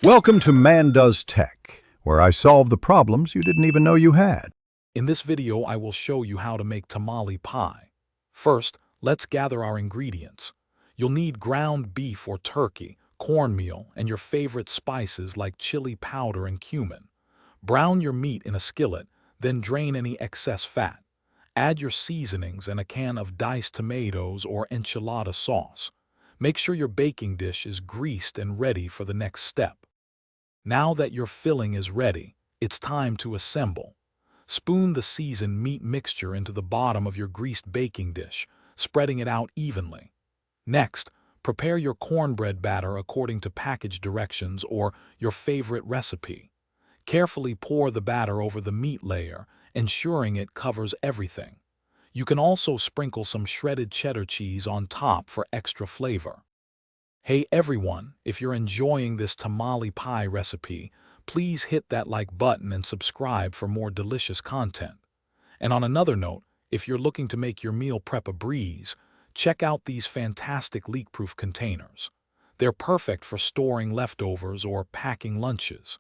Welcome to Man Does Tech, where I solve the problems you didn't even know you had. In this video, I will show you how to make tamale pie. First, let's gather our ingredients. You'll need ground beef or turkey, cornmeal, and your favorite spices like chili powder and cumin. Brown your meat in a skillet, then drain any excess fat. Add your seasonings and a can of diced tomatoes or enchilada sauce. Make sure your baking dish is greased and ready for the next step. Now that your filling is ready, it's time to assemble. Spoon the seasoned meat mixture into the bottom of your greased baking dish, spreading it out evenly. Next, prepare your cornbread batter according to package directions or your favorite recipe. Carefully pour the batter over the meat layer, ensuring it covers everything. You can also sprinkle some shredded cheddar cheese on top for extra flavor. Hey everyone, if you're enjoying this tamale pie recipe, please hit that like button and subscribe for more delicious content. And on another note, if you're looking to make your meal prep a breeze, check out these fantastic leak-proof containers. They're perfect for storing leftovers or packing lunches.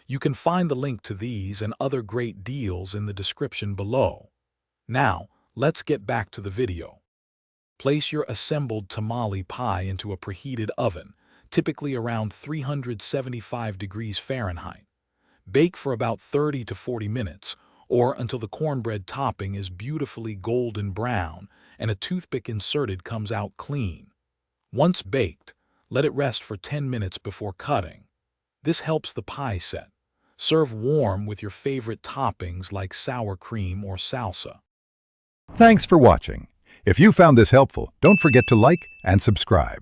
You can find the link to these and other great deals in the description below. Now, let's get back to the video. Place your assembled tamale pie into a preheated oven, typically around 375 degrees Fahrenheit. Bake for about 30 to 40 minutes, or until the cornbread topping is beautifully golden brown and a toothpick inserted comes out clean. Once baked, let it rest for 10 minutes before cutting. This helps the pie set. Serve warm with your favorite toppings like sour cream or salsa. Thanks for watching. If you found this helpful, don't forget to like and subscribe.